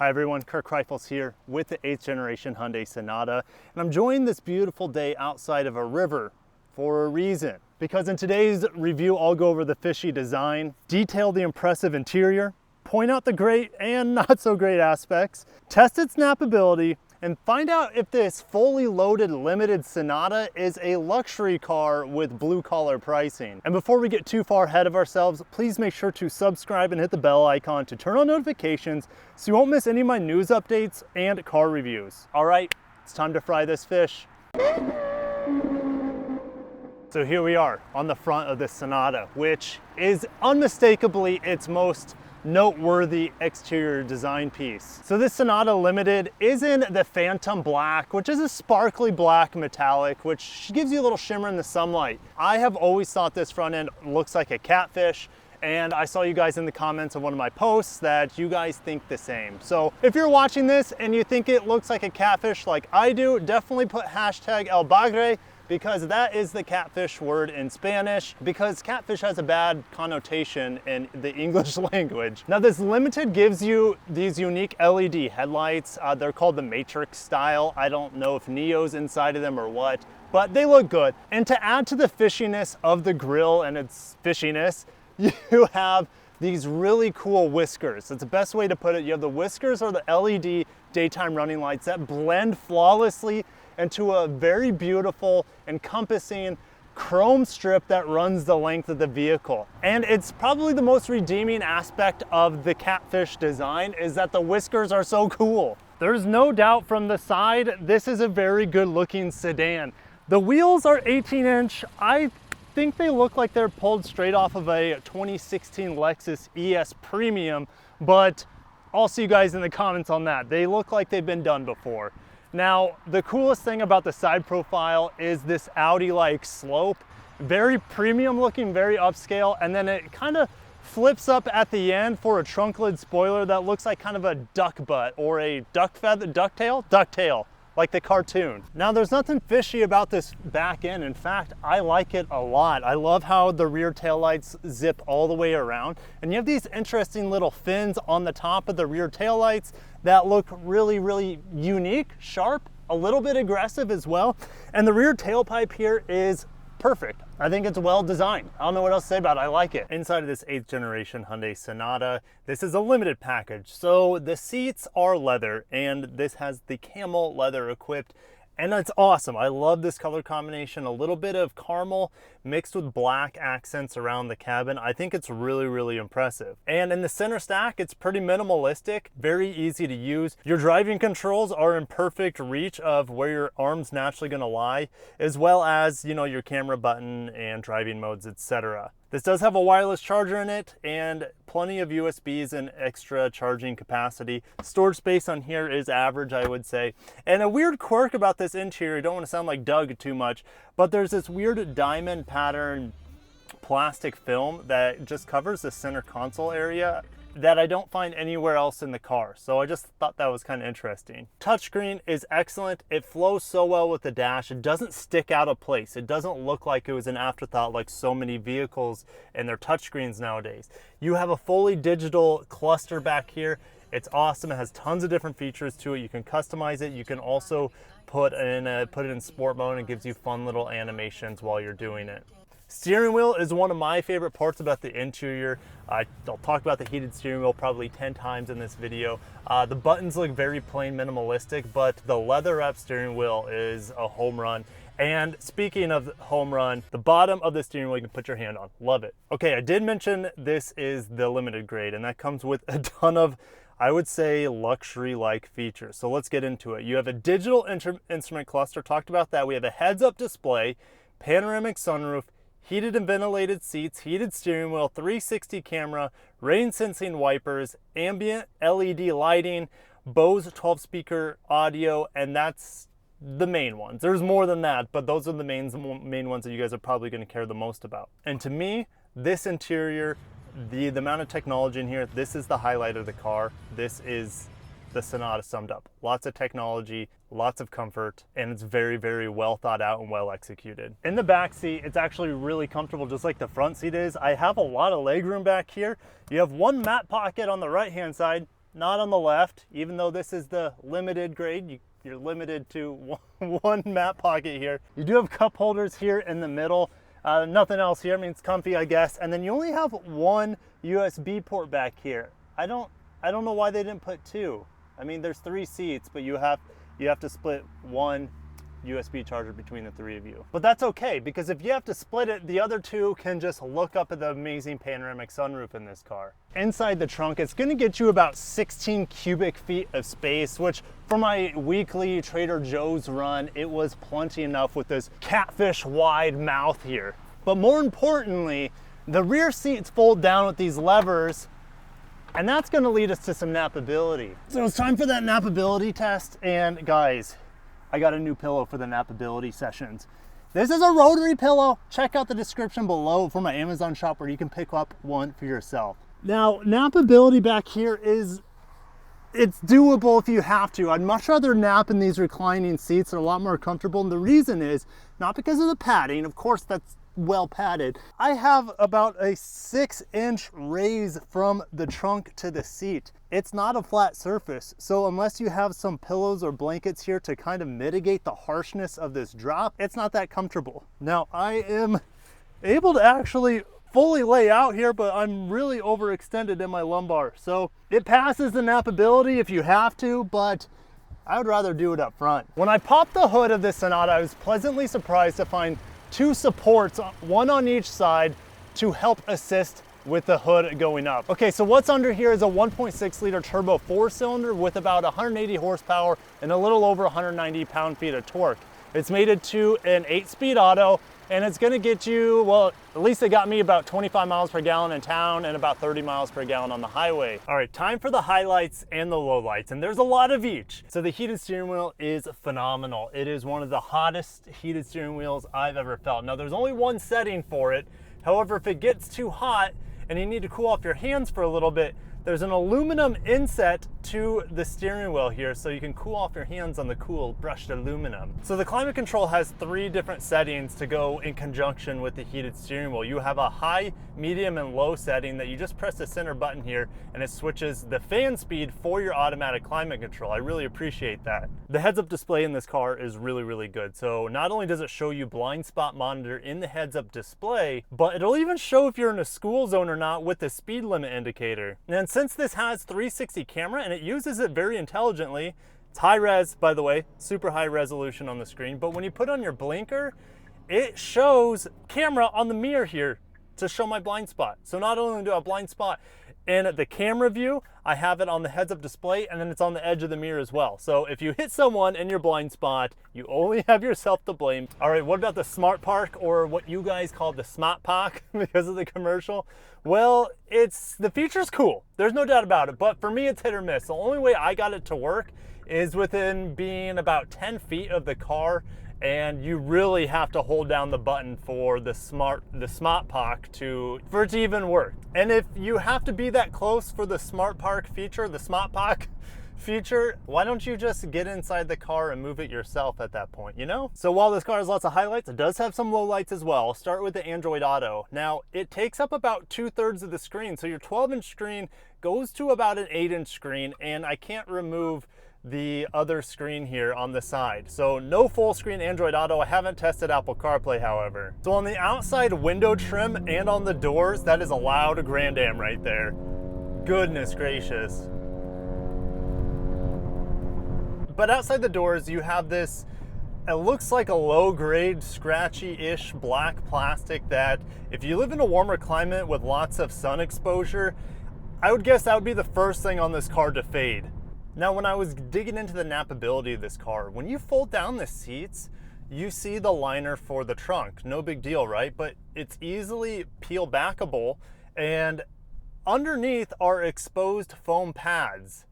Hi everyone, Kirk Kreifels here with the 8th generation Hyundai Sonata, and I'm enjoying this beautiful day outside of a river for a reason. Because in today's review, I'll go over the fishy design, detail the impressive interior, point out the great and not so great aspects, test its Napability, and find out if this fully loaded limited Sonata is a luxury car with blue-collar pricing. And before we get too far ahead of ourselves, please make sure to subscribe and hit the bell icon to turn on notifications so you won't miss any of my news updates and car reviews. All right, it's time to fry this fish. So here we are on the front of the Sonata, which is unmistakably its most noteworthy exterior design piece. So this Sonata Limited is in the Phantom Black, which is a sparkly black metallic, which gives you a little shimmer in the sunlight. I have always thought this front end looks like a Catfish, and I saw you guys in the comments of one of my posts that you guys think the same. So if you're watching this and you think it looks like a Catfish like I do, definitely put hashtag El Bagre, because that is the Catfish word in Spanish, because Catfish has a bad connotation in the English language. Now this Limited gives you these unique LED headlights. They're called the Matrix style. I don't know if Neo's inside of them or what, but they look good. And to add to the fishiness of the grille and its fishiness, you have these really cool whiskers. That's the best way to put it. You have the whiskers or the LED daytime running lights that blend flawlessly into a very beautiful, encompassing chrome strip that runs the length of the vehicle. And it's probably the most redeeming aspect of the Catfish design is that the whiskers are so cool. There's no doubt from the side, this is a very good looking sedan. The wheels are 18-inch. I think they look like they're pulled straight off of a 2016 Lexus ES Premium, but I'll see you guys in the comments on that. They look like they've been done before. Now, the coolest thing about the side profile is this Audi-like slope. Very premium looking, very upscale, and then it kind of flips up at the end for a trunk lid spoiler that looks like kind of a duck butt or a ducktail, like the cartoon. Now, there's nothing fishy about this back end. In fact, I like it a lot. I love how the rear taillights zip all the way around, and you have these interesting little fins on the top of the rear taillights that look really, really unique, sharp, a little bit aggressive as well. And the rear tailpipe here is perfect. I think it's well designed. I don't know what else to say about it. I like it. Inside of this 8th generation Hyundai Sonata, this is a limited package. So the seats are leather, and this has the camel leather equipped. And it's awesome. I love this color combination. A little bit of caramel mixed with black accents around the cabin. I think it's really, really impressive. And in the center stack, it's pretty minimalistic, very easy to use. Your driving controls are in perfect reach of where your arm's naturally gonna lie, as well as, you know, your camera button and driving modes, etc. This does have a wireless charger in it and plenty of USBs and extra charging capacity. Storage space on here is average, I would say. And a weird quirk about this interior, I don't want to sound like Doug too much, but there's this weird diamond pattern plastic film that just covers the center console area that I don't find anywhere else in the car. So I just thought that was kind of interesting. Touchscreen is excellent. It flows so well with the dash. It doesn't stick out of place. It doesn't look like it was an afterthought like so many vehicles and their touchscreens nowadays. You have a fully digital cluster back here. It's awesome. It has tons of different features to it. You can customize it. You can also put it in sport mode, and it gives you fun little animations while you're doing it. Steering wheel is one of my favorite parts about the interior. I'll talk about the heated steering wheel probably 10 times in this video. The buttons look very plain minimalistic, but the leather wrap steering wheel is a home run. And speaking of home run, the bottom of the steering wheel you can put your hand on. Love it. Okay, I did mention this is the limited grade, and that comes with a ton of, I would say, luxury-like features. So let's get into it. You have a digital instrument cluster, talked about that. We have a heads-up display, panoramic sunroof, heated and ventilated seats, heated steering wheel, 360 camera, rain sensing wipers, ambient LED lighting, Bose 12 speaker audio, and that's the main ones. There's more than that, but those are the main ones that you guys are probably going to care the most about. And to me, this interior, the amount of technology in here, this is the highlight of the car. This is the Sonata summed up. Lots of technology, lots of comfort, and it's very, very well thought out and well executed. In the back seat, it's actually really comfortable, just like the front seat is. I have a lot of leg room back here. You have one mat pocket on the right-hand side, not on the left, even though this is the limited grade. You're limited to one map pocket here. You do have cup holders here in the middle. Nothing else here. I mean, it's comfy, I guess. And then you only have one USB port back here. I don't know why they didn't put two. I mean, there's 3 seats, but you have to split one USB charger between the 3 of you. But that's okay, because if you have to split it, the other 2 can just look up at the amazing panoramic sunroof in this car. Inside the trunk, it's gonna get you about 16 cubic feet of space, which for my weekly Trader Joe's run, it was plenty enough with this Catfish wide mouth here. But more importantly, the rear seats fold down with these levers, and that's gonna lead us to some Napability. So it's time for that Napability test, and guys, I got a new pillow for the Napability sessions. This is a rotary pillow. Check out the description below for my Amazon shop where you can pick up one for yourself. Now, Napability back here it's doable if you have to. I'd much rather nap in these reclining seats. They're a lot more comfortable. And the reason is not because of the padding. Of course, that's well padded. I have about a 6-inch raise from the trunk to the seat. It's not a flat surface, so unless you have some pillows or blankets here to kind of mitigate the harshness of this drop, it's not that comfortable. Now, I am able to actually fully lay out here, but I'm really overextended in my lumbar. So it passes the Napability if you have to, but I would rather do it up front. When I popped the hood of this Sonata, I was pleasantly surprised to find 2 supports, one on each side, to help assist with the hood going up. Okay, so what's under here is a 1.6 liter turbo 4-cylinder with about 180 horsepower and a little over 190 pound-feet of torque. It's mated to an 8-speed auto, and it's gonna get you, well, at least it got me about 25 miles per gallon in town and about 30 miles per gallon on the highway. All right, time for the highlights and the lowlights, and there's a lot of each. So the heated steering wheel is phenomenal. It is one of the hottest heated steering wheels I've ever felt. Now, there's only one setting for it. However, if it gets too hot and you need to cool off your hands for a little bit, there's an aluminum inset to the steering wheel here, so you can cool off your hands on the cool brushed aluminum. So the climate control has 3 different settings to go in conjunction with the heated steering wheel. You have a high, medium, and low setting that you just press the center button here, and it switches the fan speed for your automatic climate control. I really appreciate that. The heads-up display in this car is really, really good. So not only does it show you blind spot monitor in the heads-up display, but it'll even show if you're in a school zone or not with the speed limit indicator. And since this has 360 camera and it uses it very intelligently, it's high res, by the way, super high resolution on the screen, but when you put on your blinker, it shows camera on the mirror here to show my blind spot. So not only do I have blind spot in the camera view, I have it on the heads-up display, and then it's on the edge of the mirror as well. So if you hit someone in your blind spot, you only have yourself to blame. All right, what about the Smart Park, or what you guys call the Smart Park because of the commercial? Well, the feature's cool. There's no doubt about it, but for me, it's hit or miss. The only way I got it to work is within being about 10 feet of the car, and you really have to hold down the button for the Smart Park for it to even work. And if you have to be that close for the Smart Park feature, the Smart Park feature, why don't you just get inside the car and move it yourself at that point, you know? So while this car has lots of highlights, it does have some lowlights as well. I'll start with the Android Auto. Now, it takes up about 2/3 of the screen, so your 12-inch screen goes to about an 8-inch screen, and I can't remove the other screen here on the side. So no full screen Android Auto. I haven't tested Apple CarPlay, however. So on the outside window trim and on the doors, that is a loud Grand Am right there. Goodness gracious. But outside the doors, you have this, it looks like a low-grade, scratchy-ish black plastic that if you live in a warmer climate with lots of sun exposure, I would guess that would be the first thing on this car to fade. Now, when I was digging into the Napability of this car, when you fold down the seats, you see the liner for the trunk. No big deal, right? But it's easily peel backable, and underneath are exposed foam pads.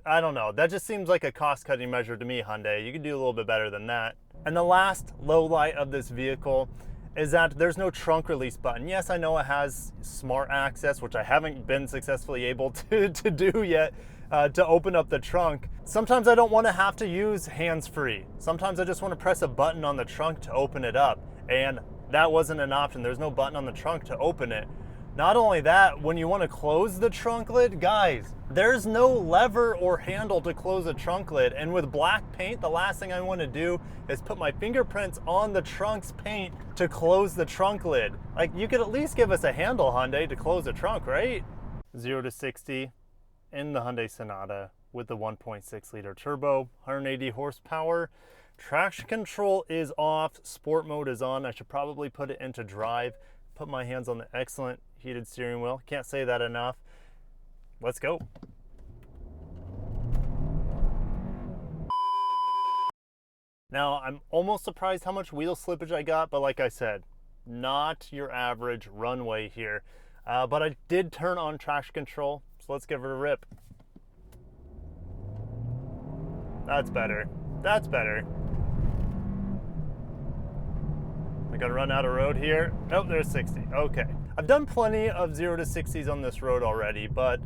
I don't know, that just seems like a cost-cutting measure to me, Hyundai. You could do a little bit better than that. And the last low light of this vehicle is that there's no trunk release button. Yes, I know it has smart access, which I haven't been successfully able to do yet, to open up the trunk. Sometimes I don't want to have to use hands-free. Sometimes I just want to press a button on the trunk to open it up, and that wasn't an option. There's no button on the trunk to open it. Not only that, when you want to close the trunk lid, guys, there's no lever or handle to close a trunk lid. And with black paint, the last thing I want to do is put my fingerprints on the trunk's paint to close the trunk lid. Like, you could at least give us a handle, Hyundai, to close the trunk, right? 0 to 60 in the Hyundai Sonata with the 1.6 liter turbo, 180 horsepower. Traction control is off, sport mode is on. I should probably put it into drive. Put my hands on the excellent heated steering wheel. Can't say that enough. Let's go. Now, I'm almost surprised how much wheel slippage I got, but like I said, not your average runway here. But I did turn on traction control, so let's give it a rip. That's better. That's better. I gotta run out of road here. Nope, there's 60. Okay. I've done plenty of 0 to 60s on this road already, but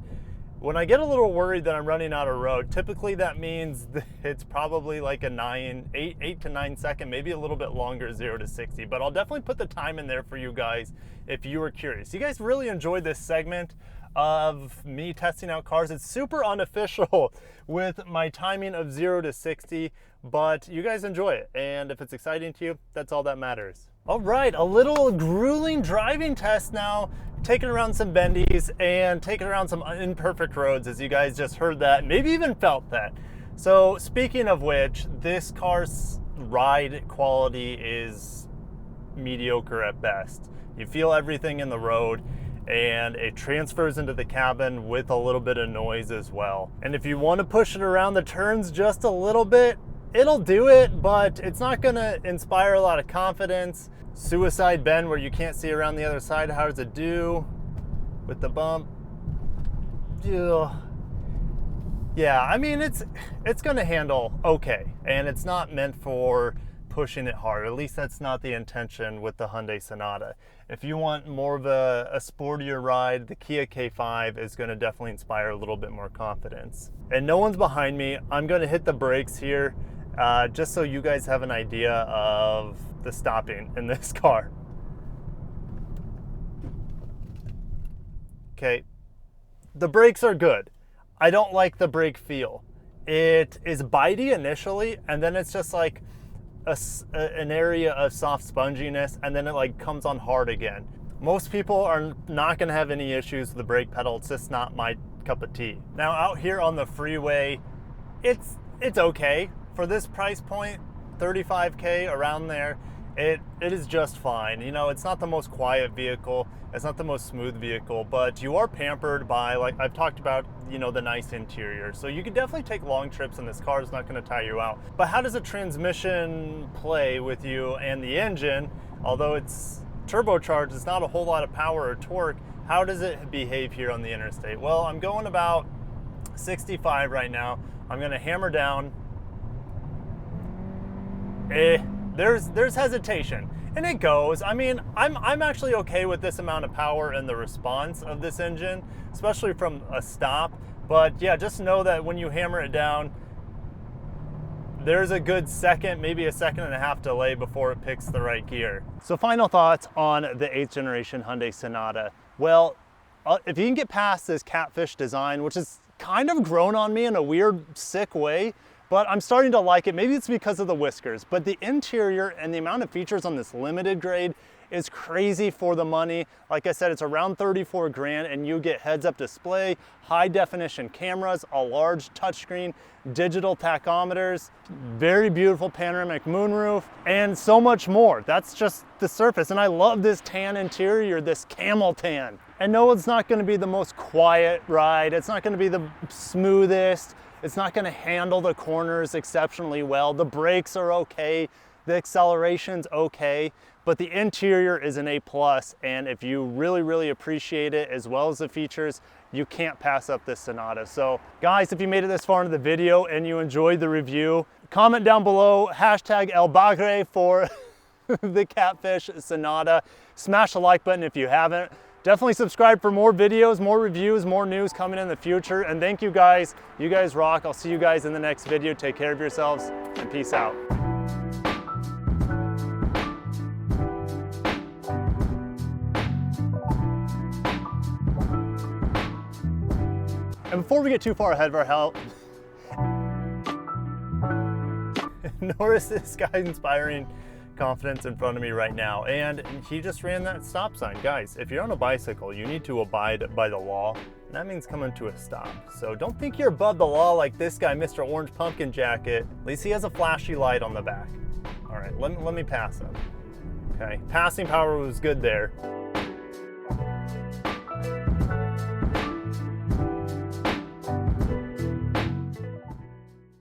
when I get a little worried that I'm running out of road, typically that means that it's probably like a 8 to 9 second, maybe a little bit longer 0 to 60, but I'll definitely put the time in there for you guys if you were curious. You guys really enjoyed this segment of me testing out cars. It's super unofficial with my timing of 0 to 60, but you guys enjoy it. And if it's exciting to you, that's all that matters. All right, a little grueling driving test now, taking around some bendies and taking around some imperfect roads, as you guys just heard that, maybe even felt that. So speaking of which, this car's ride quality is mediocre at best. You feel everything in the road, and it transfers into the cabin with a little bit of noise as well. And if you want to push it around the turns just a little bit, it'll do it, but it's not gonna inspire a lot of confidence. Suicide bend where you can't see around the other side, how does it do with the bump? Ugh. Yeah, I mean, it's gonna handle okay, and it's not meant for pushing it hard. At least that's not the intention with the Hyundai Sonata. If you want more of a sportier ride, the Kia K5 is going to definitely inspire a little bit more confidence. And no one's behind me. I'm going to hit the brakes here just so you guys have an idea of the stopping in this car. Okay, the brakes are good. I don't like the brake feel. It is bitey initially, and then it's just like an area of soft sponginess, and then it like comes on hard again. Most people are not going to have any issues with the brake pedal. It's just not my cup of tea. Now out here on the freeway, it's okay for this price point, 35K around there. It is just fine. You know, it's not the most quiet vehicle, it's not the most smooth vehicle, but you are pampered by, like I've talked about, you know, the nice interior. So you could definitely take long trips and this car is not going to tire you out. But how does a transmission play with you and the engine? Although it's turbocharged, it's not a whole lot of power or torque. How does it behave here on the interstate? Well, I'm going about 65 right now. I'm going to hammer down. There's hesitation, and it goes. I mean, I'm actually okay with this amount of power and the response of this engine, especially from a stop. But yeah, just know that when you hammer it down, there's a good second, maybe a second and a half delay before it picks the right gear. So final thoughts on the 8th generation Hyundai Sonata. Well, if you can get past this Catfish design, which is kind of grown on me in a weird, sick way, but I'm starting to like it. Maybe it's because of the whiskers, but the interior and the amount of features on this limited grade is crazy for the money. Like I said, it's around 34 grand, and you get heads-up display, high definition cameras, a large touchscreen, digital tachometers, very beautiful panoramic moonroof, and so much more. That's just the surface. And I love this tan interior, this camel tan. And no, it's not gonna be the most quiet ride. It's not gonna be the smoothest. It's not gonna handle the corners exceptionally well. The brakes are okay. The acceleration's okay, but the interior is an A+, and if you really, really appreciate it as well as the features, you can't pass up this Sonata. So guys, if you made it this far into the video and you enjoyed the review, comment down below, hashtag El Bagre for the Catfish Sonata. Smash the like button if you haven't. Definitely subscribe for more videos, more reviews, more news coming in the future. And thank you guys. You guys rock. I'll see you guys in the next video. Take care of yourselves and peace out. before we get too far ahead of our help, notice this guy inspiring confidence in front of me right now, and he just ran that stop sign. Guys, if you're on a bicycle, you need to abide by the law, and that means coming to a stop. So don't think you're above the law like this guy, Mr. Orange Pumpkin Jacket. At least he has a flashy light on the back. All right, let me pass him. Okay, passing power was good there.